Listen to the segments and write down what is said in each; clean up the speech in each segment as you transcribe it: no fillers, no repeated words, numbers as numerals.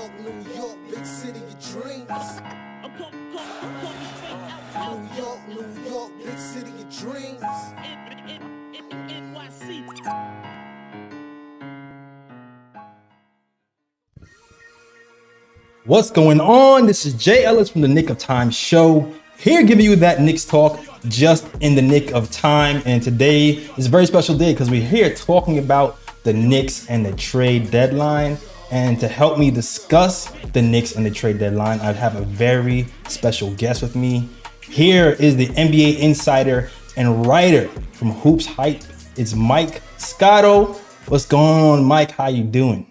York, big city of dreams. New York, big city of dreams. What's going on? This is Jay Ellis from the Knick of Time show, here giving you that Knicks talk just in the nick of time. And today is a very special day because we're here talking about the Knicks and the trade deadline. And to help me discuss the Knicks and the trade deadline, I have a very special guest with me. Here is the NBA insider and writer from Hoops Hype. It's Mike Scotto. What's going on, Mike? How you doing?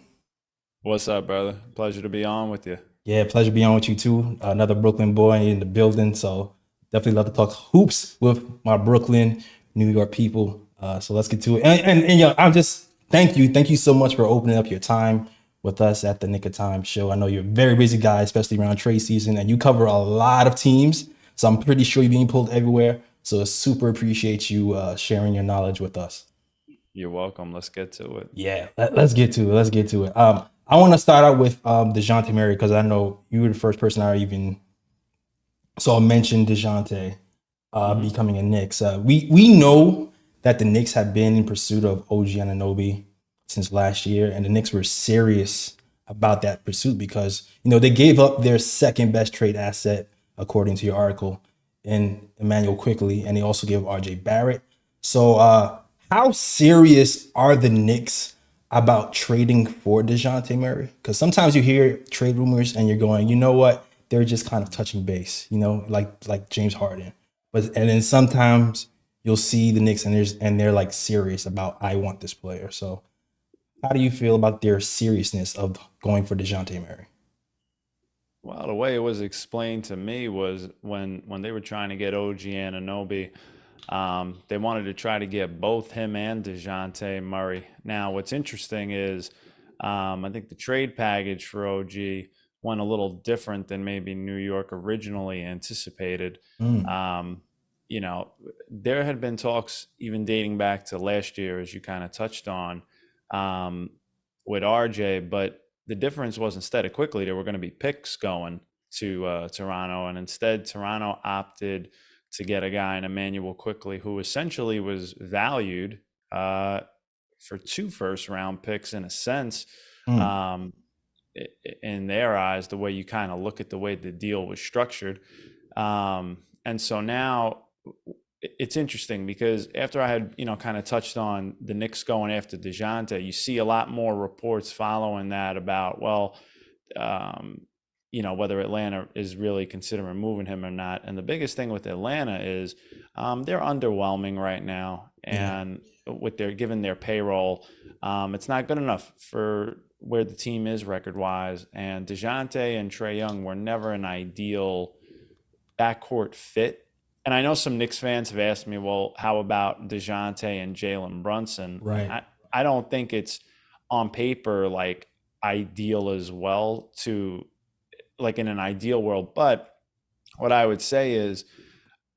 What's up, brother? Pleasure to be on with you. Yeah, pleasure being on with you too. Another Brooklyn boy in the building. So definitely love to talk hoops with my Brooklyn, New York people. So let's get to it. And yeah, I'm just thank you so much for opening up your time with us at the Knick of Time show. I know you're a very busy guy, especially around trade season, and you cover a lot of teams. So I'm pretty sure you're being pulled everywhere. So I super appreciate you sharing your knowledge with us. You're welcome. Let's get to it. Yeah, let's get to it. I want to start out with DeJounte Murray because I know you were the first person I even saw mention DeJounte becoming a Knicks. We know that the Knicks have been in pursuit of OG Anunoby since last year, and the Knicks were serious about that pursuit because they gave up their second best trade asset according to your article in Emmanuel Quickly, and they also gave RJ Barrett. So how serious are the Knicks about trading for DeJounte Murray? Because sometimes you hear trade rumors and you're going, you know what? They're just kind of touching base, like James Harden. And then sometimes you'll see the Knicks and they're like serious about, I want this player. So how do you feel about their seriousness of going for DeJounte Murray? Well, the way it was explained to me was when they were trying to get OG Anunoby, they wanted to try to get both him and DeJounte Murray. Now, what's interesting is I think the trade package for OG went a little different than maybe New York originally anticipated. There had been talks even dating back to last year, as you kind of touched on, with RJ, but the difference was instead of Quickly, there were going to be picks going to Toronto, and instead Toronto opted to get a guy in Emmanuel Quickly who essentially was valued for 2 first-round picks in a sense. In their eyes, the way you kind of look at the way the deal was structured. And so now it's interesting because after I had, kind of touched on the Knicks going after DeJounte, you see a lot more reports following that about, whether Atlanta is really considering moving him or not. And the biggest thing with Atlanta is they're underwhelming right now. And with given their payroll, it's not good enough for where the team is record-wise. And DeJounte and Trae Young were never an ideal backcourt fit. And I know some Knicks fans have asked me, well, how about DeJounte and Jalen Brunson? Right. I don't think it's on paper like ideal as well to like in an ideal world. But what I would say is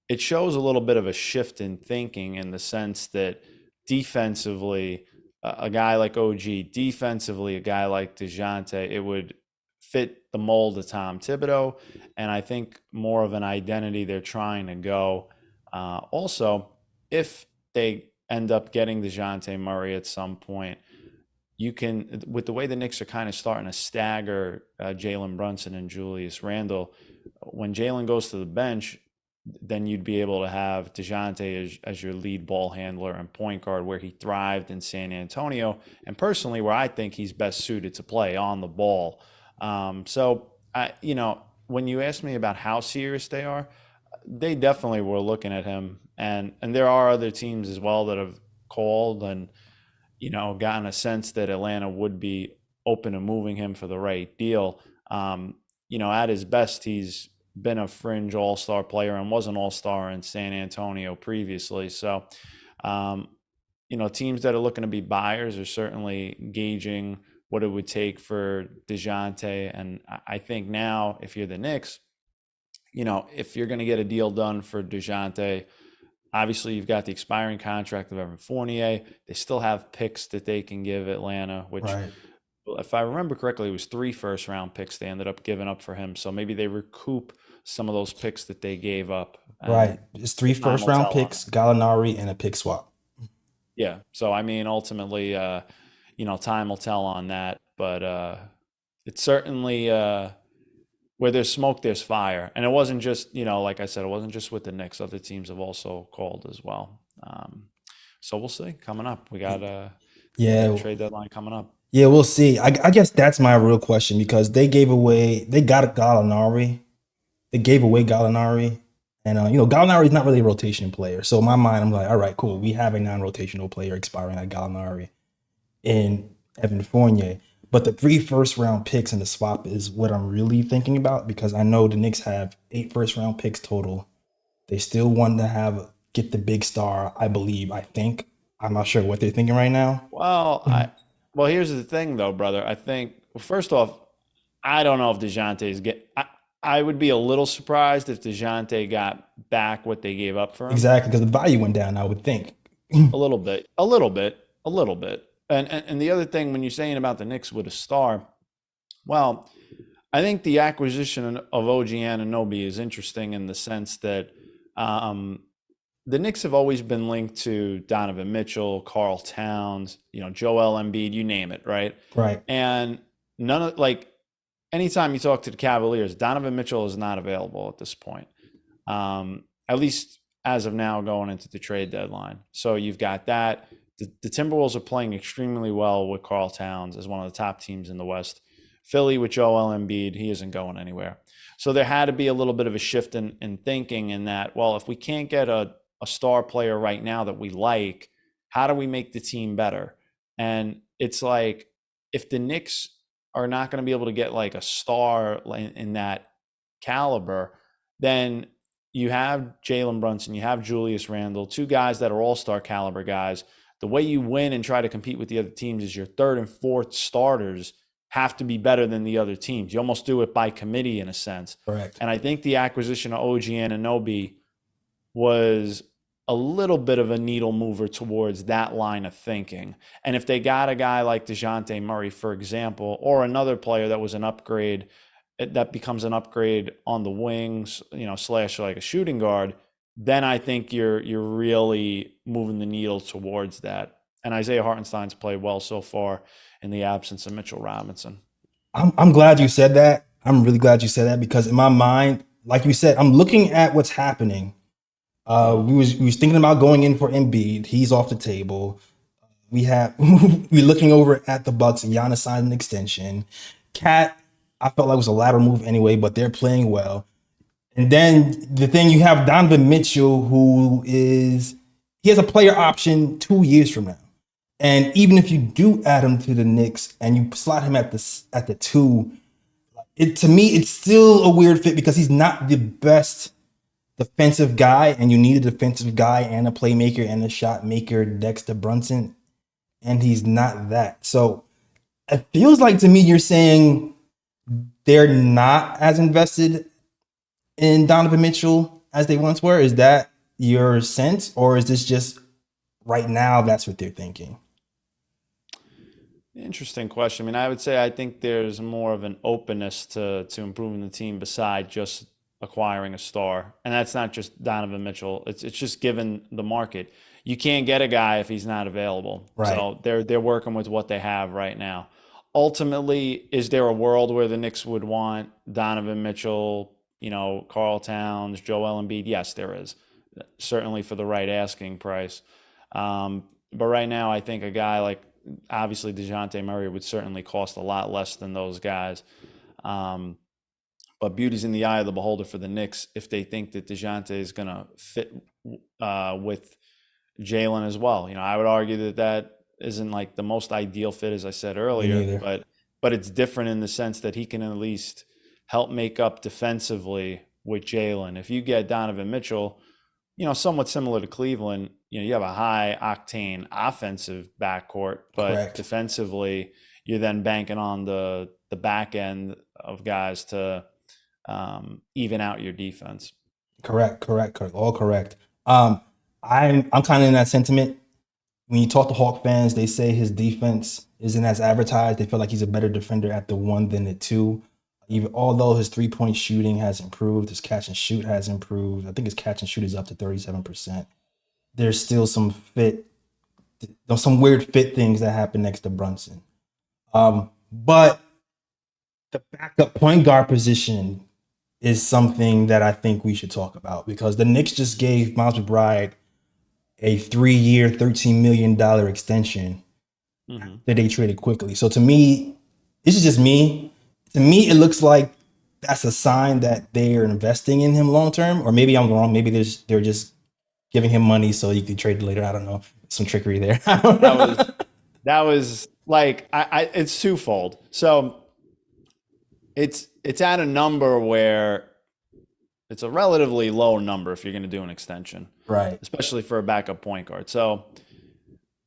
it shows a little bit of a shift in thinking in the sense that defensively, a guy like OG, defensively, a guy like DeJounte, it would fit the mold of Tom Thibodeau, and I think more of an identity they're trying to go. Also, if they end up getting DeJounte Murray at some point, you can, with the way the Knicks are kind of starting to stagger Jalen Brunson and Julius Randle, when Jalen goes to the bench, then you'd be able to have DeJounte as your lead ball handler and point guard where he thrived in San Antonio, and personally where I think he's best suited to play on the ball. So when you ask me about how serious they are, they definitely were looking at him, and there are other teams as well that have called and gotten a sense that Atlanta would be open to moving him for the right deal. At his best, he's been a fringe all-star player and was an all-star in San Antonio previously. So, teams that are looking to be buyers are certainly gauging what it would take for DeJounte. And I think now, if you're the Knicks, if you're going to get a deal done for DeJounte, obviously you've got the expiring contract of Evan Fournier. They still have picks that they can give Atlanta, which if I remember correctly, it was 3 first-round picks they ended up giving up for him. So maybe they recoup some of those picks that they gave up. Right. It's 3 Time first will round tell on picks, it. Gallinari, and a pick swap. Yeah. So I mean, ultimately, time will tell on that. But it's certainly where there's smoke, there's fire, and it wasn't just like I said, it wasn't just with the Knicks. Other teams have also called as well. So we'll see. Coming up, we got the Yeah. trade deadline coming up. Yeah, we'll see. I guess that's my real question because they got a Gallinari. They gave away Gallinari. And, Gallinari is not really a rotation player. So in my mind, I'm like, all right, cool. We have a non-rotational player expiring at Gallinari in Evan Fournier. But the 3 first-round picks in the swap is what I'm really thinking about because I know the Knicks have 8 first-round picks total. They still want to get the big star, I believe, I think. I'm not sure what they're thinking right now. Well, here's the thing, though, brother. I think, first off, I don't know if DeJounte's I would be a little surprised if DeJounte got back what they gave up for him. Exactly, because the value went down, I would think. A little bit. And the other thing, when you're saying about the Knicks with a star, well, I think the acquisition of OG Anunoby is interesting in the sense that the Knicks have always been linked to Donovan Mitchell, Karl Towns, Joel Embiid, you name it, right? Right. And anytime you talk to the Cavaliers, Donovan Mitchell is not available at this point, at least as of now going into the trade deadline. So you've got that. The Timberwolves are playing extremely well with Karl Towns as one of the top teams in the West. Philly with Joel Embiid, he isn't going anywhere. So there had to be a little bit of a shift in thinking in that, well, if we can't get a star player right now that we like, how do we make the team better? And it's like, if the Knicks are not going to be able to get like a star in that caliber, then you have Jalen Brunson, you have Julius Randle, 2 guys that are all-star caliber guys. The way you win and try to compete with the other teams is your 3rd and 4th starters have to be better than the other teams. You almost do it by committee in a sense. Correct. And I think the acquisition of OG Anunoby was a little bit of a needle mover towards that line of thinking. And if they got a guy like DeJounte Murray, for example, or another player that was an upgrade, that becomes an upgrade on the wings, slash like a shooting guard, then I think you're really moving the needle towards that. And Isaiah Hartenstein's played well so far in the absence of Mitchell Robinson. I'm glad you said that. I'm really glad you said that because in my mind, like you said, I'm looking at what's happening. We was thinking about going in for Embiid. He's off the table. We're looking over at the Bucks. Giannis signed an extension. Cat, I felt like was a lateral move anyway, but they're playing well. And then the thing, you have Donovan Mitchell, he has a player option 2 years from now. And even if you do add him to the Knicks and you slot him at the 2, to me it's still a weird fit because he's not the best defensive guy, and you need a defensive guy and a playmaker and a shot maker next to Brunson, and he's not that. So it feels like to me you're saying they're not as invested in Donovan Mitchell as they once were. Is that your sense, or is this just right now that's what they're thinking? Interesting question. I mean, I would say I think there's more of an openness to improving the team beside just acquiring a star. And that's not just Donovan Mitchell. It's just given the market. You can't get a guy if he's not available. Right. So they're working with what they have right now. Ultimately, is there a world where the Knicks would want Donovan Mitchell, Karl Towns, Joel Embiid? Yes, there is. Certainly for the right asking price. But right now, I think a guy like, obviously, DeJounte Murray would certainly cost a lot less than those guys. But beauty's in the eye of the beholder for the Knicks if they think that DeJounte is going to fit with Jalen as well. I would argue that isn't like the most ideal fit, as I said earlier, but it's different in the sense that he can at least help make up defensively with Jalen. If you get Donovan Mitchell, somewhat similar to Cleveland, you have a high octane offensive backcourt, but Correct. Defensively, you're then banking on the back end of guys to even out your defense. Correct. All correct. I'm kind of in that sentiment. when you talk to Hawk fans, they say his defense isn't as advertised. They feel like he's a better defender at the 1 than the 2. Even although his 3-point shooting has improved, his catch and shoot has improved. I think his catch and shoot is up to 37%. There's still some weird fit things that happen next to Brunson. But the backup point guard position is something that I think we should talk about because the Knicks just gave Miles McBride a 3-year, $13 million extension that they traded quickly. So to me, this is just me. To me, it looks like that's a sign that they are investing in him long term, or maybe I'm wrong. Maybe they're just giving him money so you can trade it later. I don't know. Some trickery there. That was like it's twofold. So it's at a number where it's a relatively low number if you're going to do an extension, right? Especially for a backup point guard. So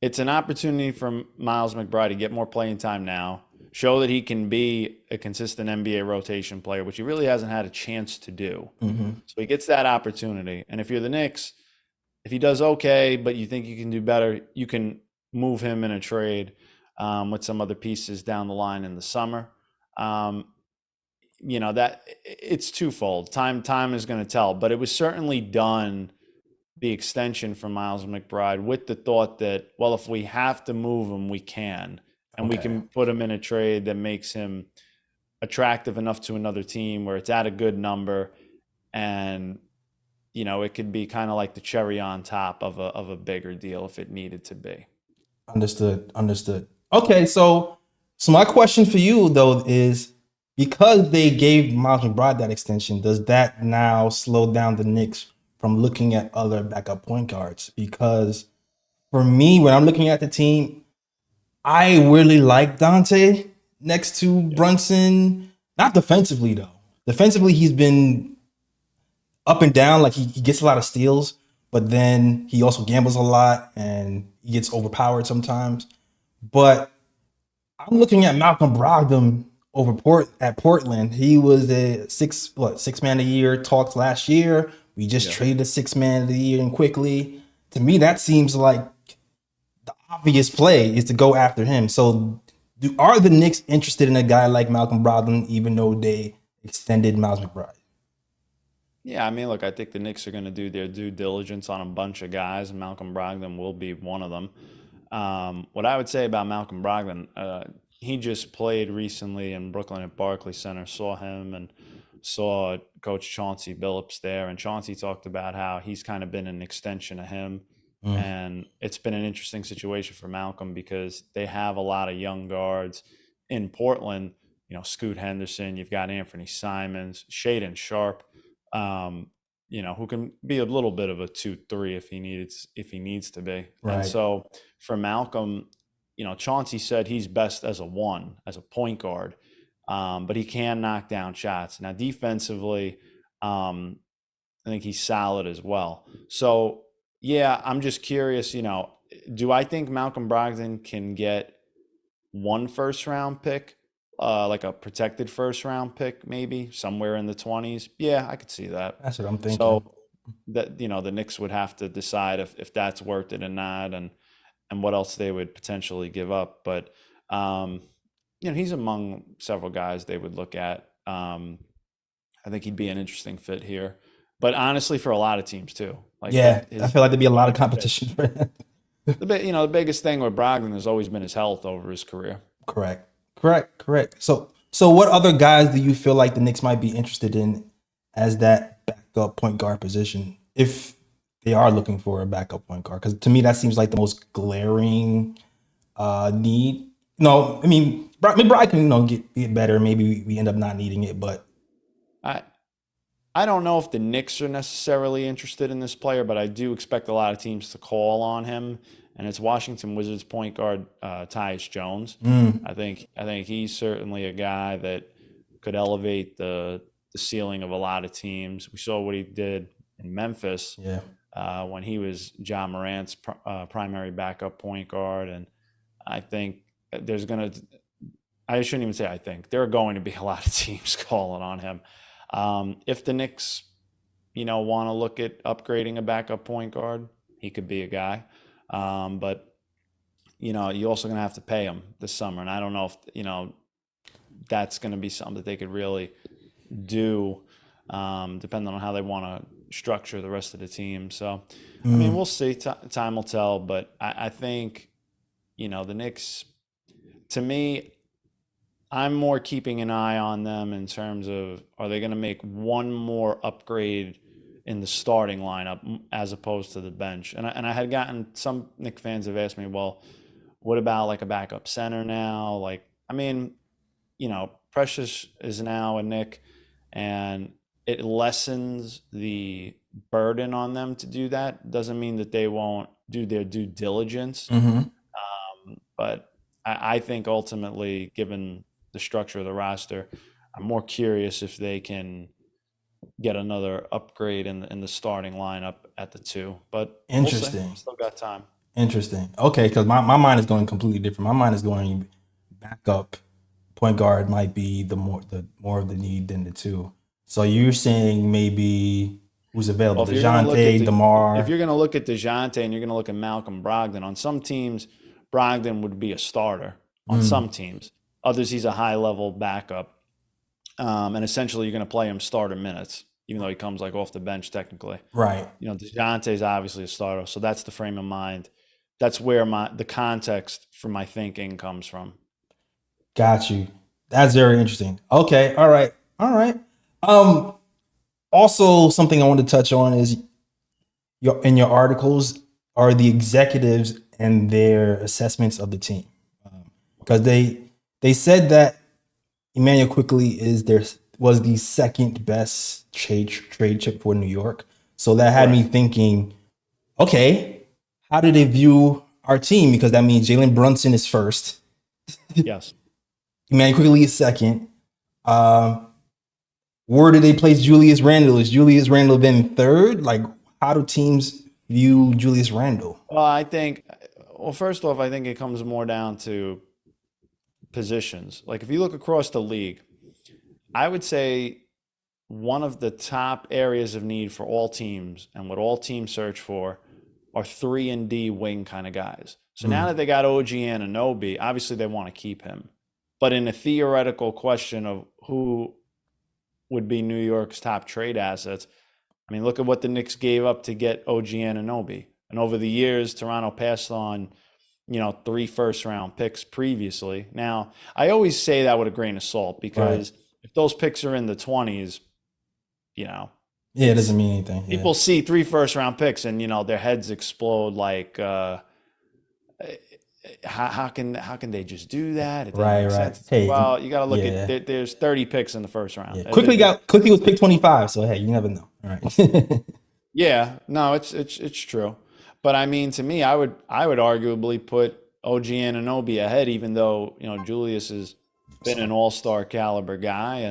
it's an opportunity for Miles McBride to get more playing time now, show that he can be a consistent NBA rotation player, which he really hasn't had a chance to do. So he gets that opportunity. And if you're the Knicks, if he does okay, but you think you can do better, you can move him in a trade with some other pieces down the line in the summer. That it's twofold. Time is going to tell, but it was certainly done, the extension for Miles McBride, with the thought that, well, if we have to move him, we can, and we can put him in a trade that makes him attractive enough to another team where it's at a good number, and it could be kind of like the cherry on top of a bigger deal if it needed to be. Understood. Okay, so my question for you though is, because they gave Miles McBride that extension, does that now slow down the Knicks from looking at other backup point guards? Because for me, when I'm looking at the team, I really like Dante next to Brunson. Not defensively though. Defensively, he's been up and down. Like he gets a lot of steals, but then he also gambles a lot and he gets overpowered sometimes. But I'm looking at Malcolm Brogdon at Portland. He was a six man a year talks last year. We just traded a 6-man of the year and quickly. To me, that seems like the obvious play is to go after him. So are the Knicks interested in a guy like Malcolm Brogdon, even though they extended Miles McBride? Yeah, I mean, look, I think the Knicks are going to do their due diligence on a bunch of guys, and Malcolm Brogdon will be one of them. What I would say about Malcolm Brogdon, he just played recently in Brooklyn at Barclays Center, saw him and saw Coach Chauncey Billups there. And Chauncey talked about how he's kind of been an extension of him. And it's been an interesting situation for Malcolm because they have a lot of young guards in Portland. Scoot Henderson, you've got Anthony Simons, Shaedon Sharpe, who can be a little bit of a 2-3 if he needs to be. Right. And so for Malcolm, Chauncey said he's best as a point guard, but he can knock down shots. Now defensively, I think he's solid as well. So yeah, I'm just curious, do I think Malcolm Brogdon can get one first-round pick, like a protected first-round pick, maybe somewhere in the 20s? Yeah, I could see that. That's what I'm thinking. So that the Knicks would have to decide if that's worth it or not, and what else they would potentially give up. But he's among several guys they would look at. I think he'd be an interesting fit here. But honestly, for a lot of teams too. I feel like there'd be a lot of competition for that. The biggest thing with Brogdon has always been his health over his career. Correct. So what other guys do you feel like the Knicks might be interested in as that backup point guard position, if they are looking for a backup point guard? Because to me, that seems like the most glaring need. No, I mean, McBride can get better. Maybe we end up not needing it, but I don't know if the Knicks are necessarily interested in this player, but I do expect a lot of teams to call on him. And it's Washington Wizards point guard Tyus Jones. I think he's certainly a guy that could elevate the ceiling of a lot of teams. We saw what he did in Memphis when he was Ja Morant's primary backup point guard. And I think I shouldn't even say I think. There are going to be a lot of teams calling on him. If the Knicks, want to look at upgrading a backup point guard, he could be a guy. But you're also going to have to pay him this summer. And I don't know if, that's going to be something that they could really do, depending on how they want to structure the rest of the team. So, I mean, we'll see. Time will tell. But I think, the Knicks, to me, I'm more keeping an eye on them in terms of, are they going to make one more upgrade in the starting lineup as opposed to the bench? And I had gotten, some Knicks fans have asked me, well, what about like a backup center now? Like, I mean, Precious is now a Knick, and it lessens the burden on them to do that. Doesn't mean that they won't do their due diligence. But I think ultimately, given the structure of the roster, I'm more curious if they can get another upgrade in the starting lineup at the 2. But Interesting. We'll see. Still got time. Interesting. Okay, because my mind is going completely different. My mind is going backup point guard might be the more of the need than the 2. So you're saying maybe who's available? Well, DeJounte, DeMar. If you're going to look at DeJounte and you're going to look at Malcolm Brogdon, on some teams, Brogdon would be a starter. On some teams, others he's a high-level backup, and essentially you're going to play him starter minutes, even though he comes like off the bench technically. Right. DeJounte is obviously a starter, so that's the frame of mind. That's where the context for my thinking comes from. Got you. That's very interesting. Okay. All right. Also, something I want to touch on is in your articles are the executives and their assessments of the team, because they said that Emmanuel Quickly was the second best trade chip for New York. So that had me thinking, okay, how do they view our team? Because that means Jalen Brunson is first. Yes. Emmanuel Quickly is second. Where do they place Julius Randle? Is Julius Randle then third? Like, how do teams view Julius Randle? Well, first off, I think it comes more down to positions. Like, if you look across the league, I would say one of the top areas of need for all teams and what all teams search for are 3-and-D wing kind of guys. So now that they got OG Anunoby, obviously they want to keep him. But in a theoretical question of who would be New York's top trade assets, I mean, look at what the Knicks gave up to get OG Anunoby. And over the years, Toronto passed on, 3 first-round picks previously. Now, I always say that with a grain of salt, because if those picks are in the 20s, yeah, it doesn't mean anything. People see 3 first-round picks and, their heads explode like, how can they just do that? It doesn't make sense. Hey, well, you got to look at there's 30 picks in the first round. Yeah. Quickly was picked 25, so hey, you never know. All right. Yeah, no, it's true. But I mean, to me, I would arguably put OG Anunoby ahead, even though Julius has been an all-star caliber guy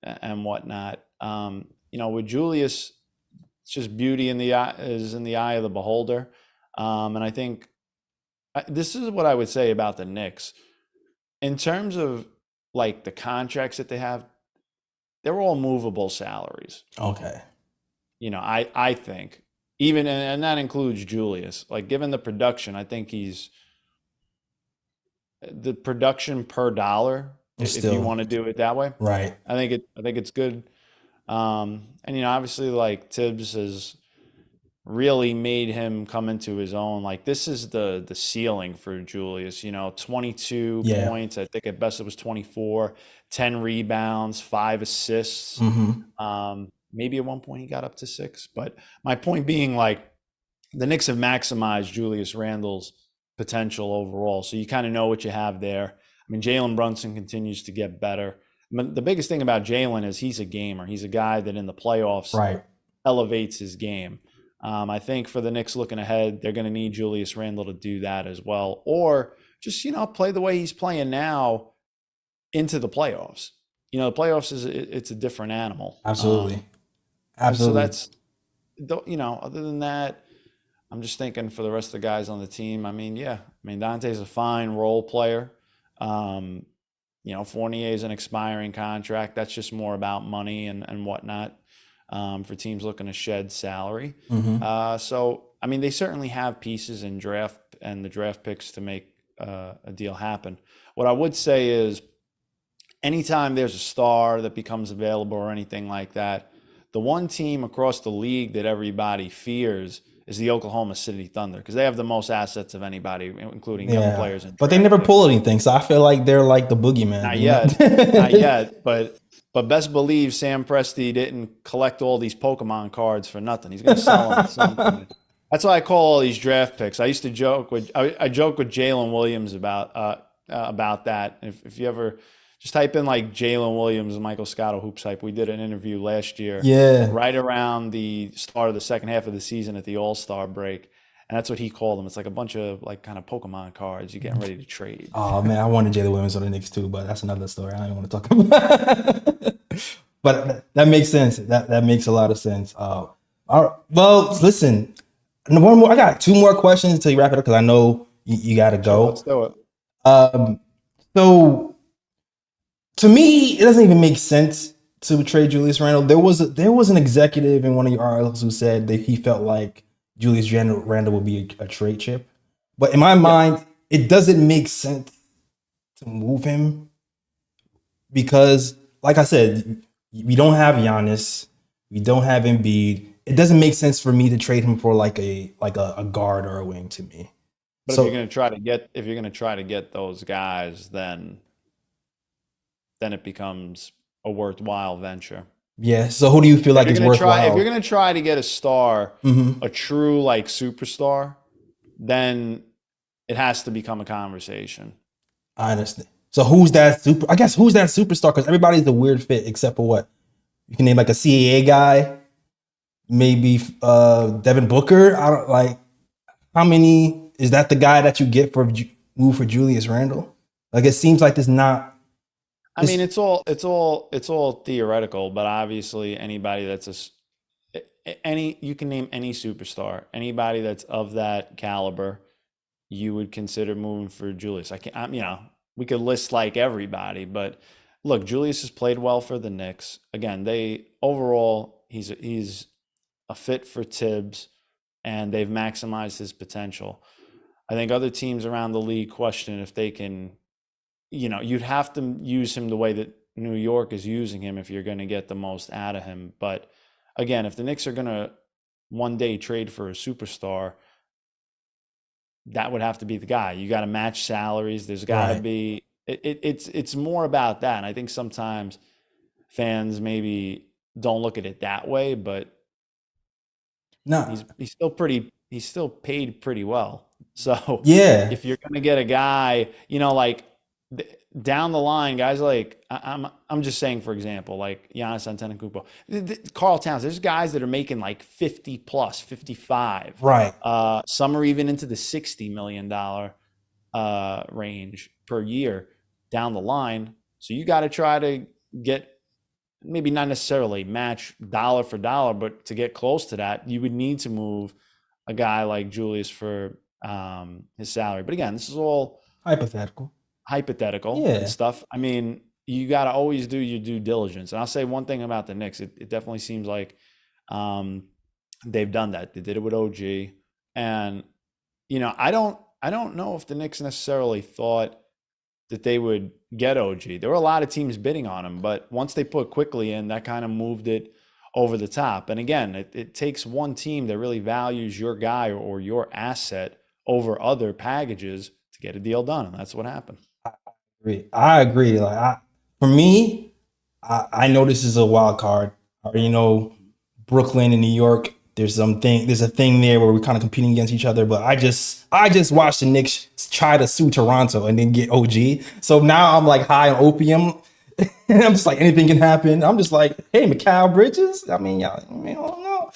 and whatnot. With Julius, it's just beauty in the eye of the beholder, and I think. This is what I would say about the Knicks. In terms of like the contracts that they have, they're all movable salaries. Okay. I think even, and that includes Julius, like given the production, I think the production per dollar, if you want to do it that way. Right. I think it's good. And obviously like Tibbs has really made him come into his own. Like, this is the ceiling for Julius, 22 points. I think at best it was 24, 10 rebounds, 5 assists. Maybe at one point he got up to 6. But my point being, like, the Knicks have maximized Julius Randle's potential overall. So you kind of know what you have there. I mean, Jalen Brunson continues to get better. But the biggest thing about Jalen is he's a gamer. He's a guy that in the playoffs elevates his game. I think for the Knicks looking ahead, they're going to need Julius Randle to do that as well, or just play the way he's playing now into the playoffs. The playoffs it's a different animal. Absolutely. So that's other than that, I'm just thinking for the rest of the guys on the team. I mean, Dante's a fine role player. Fournier is an expiring contract. That's just more about money and whatnot. For teams looking to shed salary. So I mean, they certainly have pieces in draft and the draft picks to make a deal happen. What I would say is, anytime there's a star that becomes available or anything like that, the one team across the league that everybody fears is the Oklahoma City Thunder, because they have the most assets of anybody, including young Yeah, players and but they draft never picks. pull anything, so I feel like they're like the boogeyman. Not You know? yet, not yet, but best believe Sam Presti didn't collect all these Pokemon cards for nothing. He's going to sell them at some point. That's why I call all these draft picks. I used to joke with I joke with Jalen Williams about that. If you ever just type in like Jalen Williams and Michael Scotto hoops hype, we did an interview last year, Yeah. right around the start of the second half of the season at the All-Star break. And that's what he called them. It's like a bunch of like kind of Pokemon cards you're getting ready to trade. Oh man, I wanted Jalen Williams on the Knicks too, but that's another story. I don't even want to talk about. But that makes sense. That makes a lot of sense. All right. Well, listen, one more. I got two more questions until you wrap it up because I know you got to go. Let's do it. So to me, it doesn't even make sense to trade Julius Randle. There was an executive in one of your articles who said that he felt like Julius Randle would be a trade chip, but in my mind, it doesn't make sense to move him because, like I said, we don't have Giannis, we don't have Embiid. It doesn't make sense for me to trade him for like a guard or a wing to me. But So, if you're going to try to get those guys, then it becomes a worthwhile venture. yeah. So who do you feel like is worthwhile? If you're going to try to get a star, Mm-hmm. a true like superstar, then it has to become a conversation. I understand. So who's that super? I guess who's that superstar? Because everybody's a weird fit except for what you can name, like a CAA guy, maybe Devin Booker. I don't like. How many is that? The guy that you get for move for Julius Randle? Like it seems like there's not. I mean, it's all theoretical, but obviously anybody that's you can name any superstar, anybody that's of that caliber, you would consider moving for Julius. We could list like everybody, but look, Julius has played well for the Knicks. Again, he's a fit for Tibbs, and they've maximized his potential. I think other teams around the league question if they can, you'd have to use him the way that New York is using him if you're going to get the most out of him. But again, if the Knicks are going to one day trade for a superstar, that would have to be the guy. You got to match salaries. There's got to be. It's more about that. And I think sometimes fans maybe don't look at it that way, but No. he's still paid pretty well. So Yeah. if you're going to get a guy, like down the line, guys like I'm just saying, for example, like Giannis Antetokounmpo, Karl Towns. There's guys that are making like 50 plus, 55. Right. Some are even into the $60 million range per year down the line. So you got to try to get, maybe not necessarily match dollar for dollar, but to get close to that, you would need to move a guy like Julius for his salary. But again, this is all hypothetical and stuff. I mean, you got to always do your due diligence. And I'll say one thing about the Knicks. It definitely seems like they've done that. They did it with OG. And, I don't know if the Knicks necessarily thought that they would get OG. There were a lot of teams bidding on him, but once they put Quickly in, that kind of moved it over the top. And again, it takes one team that really values your guy or your asset over other packages to get a deal done. And that's what happened. I agree. Like for me, I know this is a wild card. I already know Brooklyn and New York. There's a thing there where we're kind of competing against each other. But I just watched the Knicks try to sue Toronto and then get OG. So now I'm like high on opium, and I'm just like anything can happen. I'm just like, hey, Mikal Bridges. I mean, I don't know.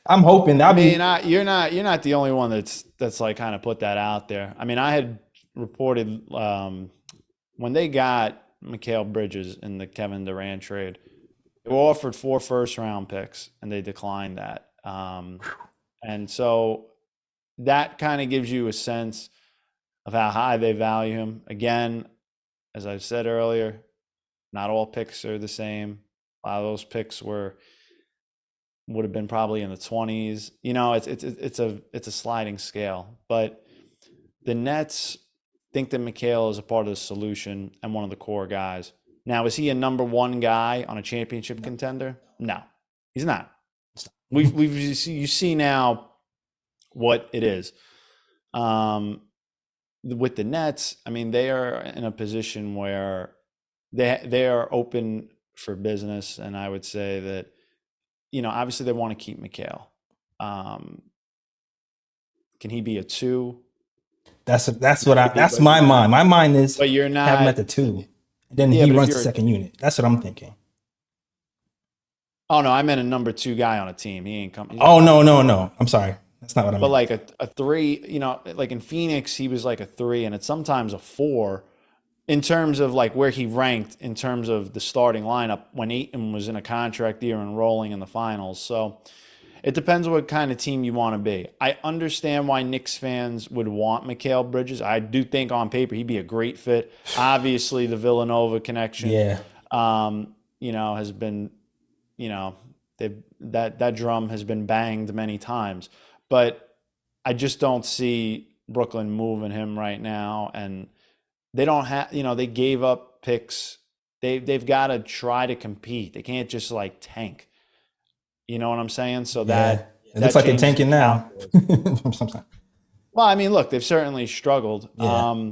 I'm hoping that. You're not the only one that's like kind of put that out there. I mean, I had reported when they got Mikal Bridges in the Kevin Durant trade, they were offered 4 first-round picks, and they declined that. And so that kind of gives you a sense of how high they value him. Again, as I said earlier, not all picks are the same. A lot of those picks were would have been probably in the 20s. You know, it's a sliding scale. But the Nets think that Mikal is a part of the solution and one of the core guys. Now, is he a number one guy on a championship contender? No, he's not. You see now what it is. With the Nets, I mean, they are in a position where they are open for business, and I would say that, you know, obviously they want to keep Mikal. Can he be a 2? That's my mind. My mind is, but you're not have him at the 2. Then Yeah, he but if runs the you're a- second unit. That's what I'm thinking. Oh no, I meant a number 2 guy on a team. He ain't coming. Oh, no. I'm sorry. That's not what I But meant. like a 3, you know, like in Phoenix, he was like a 3, and it's sometimes a 4 in terms of like where he ranked in terms of the starting lineup when Ayton was in a contract year and rolling in the finals. So it depends what kind of team you want to be. I understand why Knicks fans would want Mikal Bridges. I do think on paper he'd be a great fit. Obviously, the Villanova connection, Yeah. you know, has been, you know, that drum has been banged many times. But I just don't see Brooklyn moving him right now, and they don't have, you know, they gave up picks. They've got to try to compete. They can't just like tank. You know what I'm saying? So It looks like they're tanking now. Well, I mean, look, they've certainly struggled. Yeah.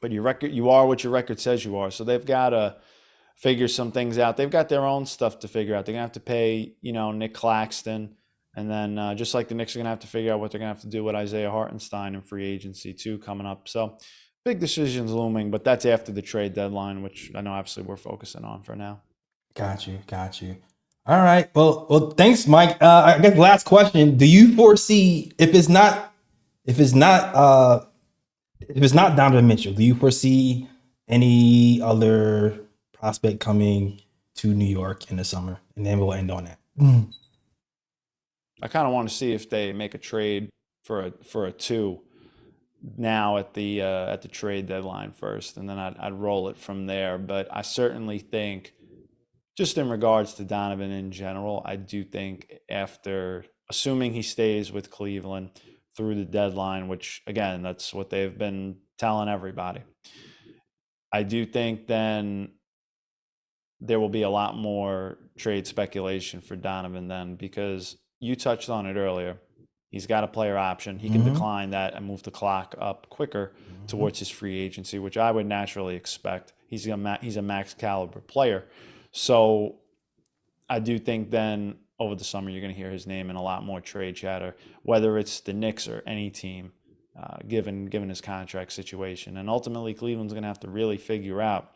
But you are what your record says you are. So they've got to figure some things out. They've got their own stuff to figure out. They're gonna have to pay, you know, Nick Claxton, and then just like the Knicks are gonna have to figure out what they're gonna have to do with Isaiah Hartenstein in free agency too coming up. So big decisions looming, but that's after the trade deadline, which I know obviously we're focusing on for now. Got you. All right. Well, thanks, Mike. I guess last question: do you foresee if it's not Donovan Mitchell, do you foresee any other prospect coming to New York in the summer? And then we'll end on that. I kind of want to see if they make a trade for a 2 now at the trade deadline first, and then I'd roll it from there. But I certainly think, just in regards to Donovan in general, I do think after, assuming he stays with Cleveland through the deadline, which again, that's what they've been telling everybody, I do think then there will be a lot more trade speculation for Donovan then, because you touched on it earlier. He's got a player option. He can decline that and move the clock up quicker towards his free agency, which I would naturally expect. He's a max caliber player. So I do think then over the summer you're going to hear his name in a lot more trade chatter, whether it's the Knicks or any team, given his contract situation. And ultimately, Cleveland's going to have to really figure out,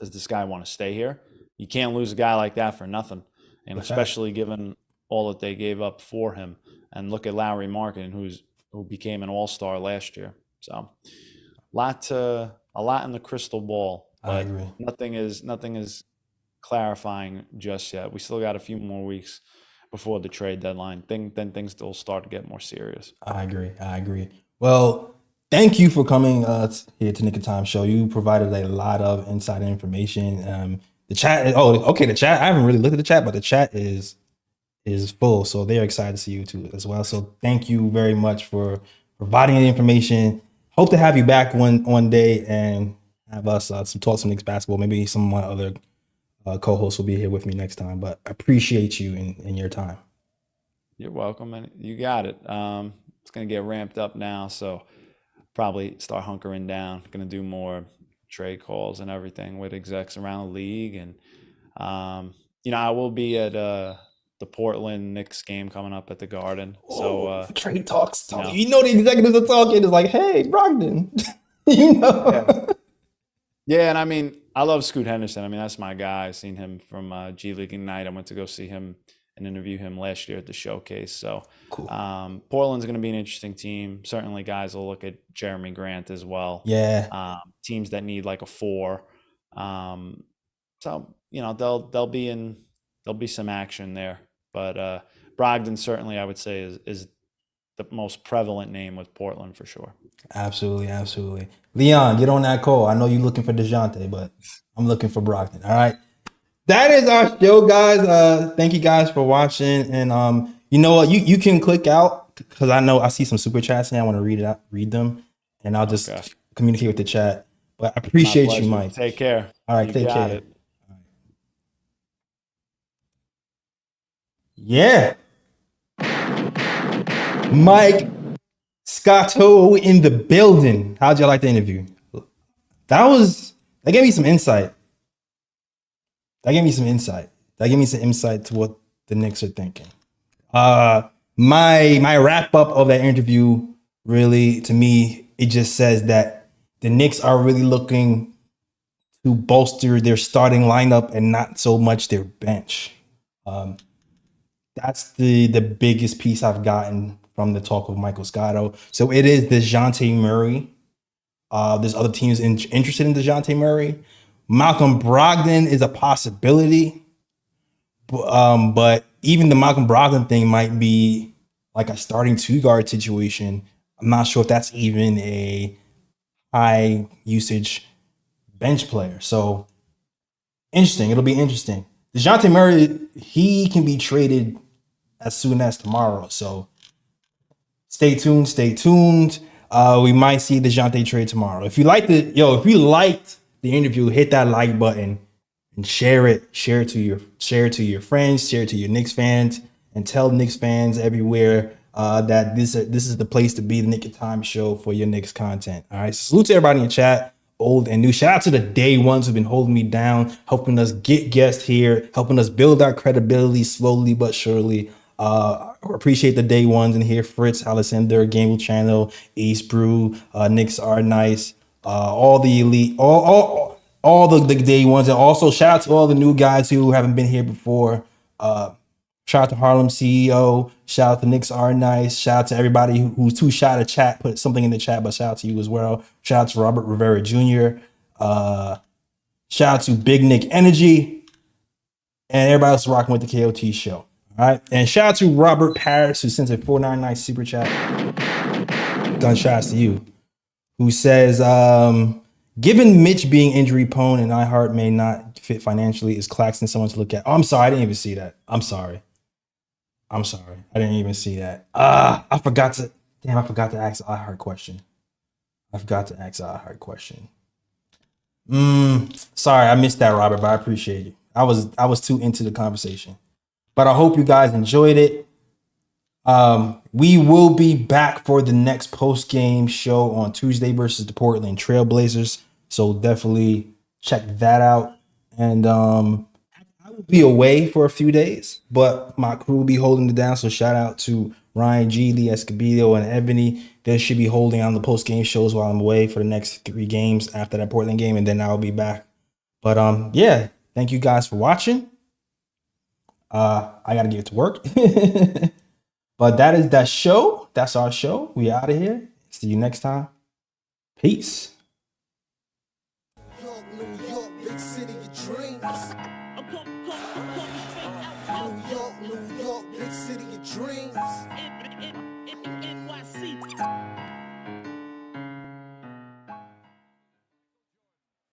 does this guy want to stay here? You can't lose a guy like that for nothing, and especially given all that they gave up for him. And look at Lauri Markkanen, who became an all-star last year. So a lot in the crystal ball, but I agree. nothing is clarifying just yet. We still got a few more weeks before the trade deadline. Then things will start to get more serious. I agree. Well, thank you for coming here to Knick of Time show. You provided a lot of inside information. The chat. The chat. I haven't really looked at the chat, but the chat is full, so they're excited to see you too as well. So thank you very much for providing the information. Hope to have you back one day and have us some talks some Knicks basketball. Maybe some of my other co-hosts will be here with me next time. But I appreciate you and your time. You're welcome, and you got it. It's gonna get ramped up now, so probably start hunkering down. Gonna do more trade calls and everything with execs around the league, and I will be at the Portland Knicks game coming up at the Garden. So trade talks. The executives are talking. It's like, hey, Brogdon, Yeah, and I mean, I love Scoot Henderson. I mean, that's my guy. I've seen him from G League Ignite. I went to go see him and interview him last year at the showcase. So cool. Portland's going to be an interesting team. Certainly guys will look at Jeremy Grant as well. Yeah. Teams that need like a 4. So, there'll be some action there. But Brogdon certainly, I would say, is the most prevalent name with Portland for sure. Absolutely. Leon, get on that call. I know you're looking for DeJounte, but I'm looking for Brogdon. All right. that is our show, guys. Thank you guys for watching. And you know what? You can click out because I know I see some super chats and I want to read them, and I'll just communicate with the chat. But I appreciate you, Mike. Take care. All right, You take got care. it. Yeah. Mike Scotto in the building. How'd you like the interview? That gave me some insight. That gave me some insight to what the Knicks are thinking. My wrap up of that interview, really, to me, it just says that the Knicks are really looking to bolster their starting lineup and not so much their bench. That's the biggest piece I've gotten from the talk of Michael Scotto. So it is DeJounte Murray. There's other teams interested in DeJounte Murray. Malcolm Brogdon is a possibility. But even the Malcolm Brogdon thing might be like a starting 2-guard situation. I'm not sure if that's even a high usage bench player. So interesting. It'll be interesting. DeJounte Murray, he can be traded as soon as tomorrow. So stay tuned. We might see DeJounte trade tomorrow. If you liked the interview, hit that like button and share it. Share it to your friends, share it to your Knicks fans, and tell Knicks fans everywhere that this is the place to be, the Knick Of Time show for your Knicks content. All right. Salute to everybody in chat, old and new. Shout out to the day ones who've been holding me down, helping us get guests here, helping us build our credibility slowly but surely. Appreciate the day ones in here. Fritz, Alexander, Gamble Channel, Ace Brew, Knicks Are Nice, all the elite, all the day ones. And also shout out to all the new guys who haven't been here before. Shout out to Harlem CEO. Shout out to Knicks Are Nice. Shout out to everybody who's too shy to chat, put something in the chat, but shout out to you as well. Shout out to Robert Rivera Jr. Shout out to Big Nick Energy and everybody else rocking with the KOT show. All right. And shout out to Robert Paris, who sends a $4.99 super chat. Gunshots to you. Who says, given Mitch being injury prone and iHeart may not fit financially, is Claxton someone to look at? Oh, I'm sorry. I didn't even see that. I'm sorry. I didn't even see that. I forgot to ask the iHeart question. Sorry, I missed that, Robert, but I appreciate it. I was too into the conversation. But I hope you guys enjoyed it. We will be back for the next post-game show on Tuesday versus the Portland Trailblazers. So definitely check that out. And I will be away for a few days, but my crew will be holding it down. So shout out to Ryan G, Lee Escobedo, and Ebony. They should be holding on the post-game shows while I'm away for the next 3 games after that Portland game, and then I'll be back. But yeah, thank you guys for watching. I gotta get to work. But that is that show. That's our show. We out of here. See you next time. Peace. New York, big city of dreams.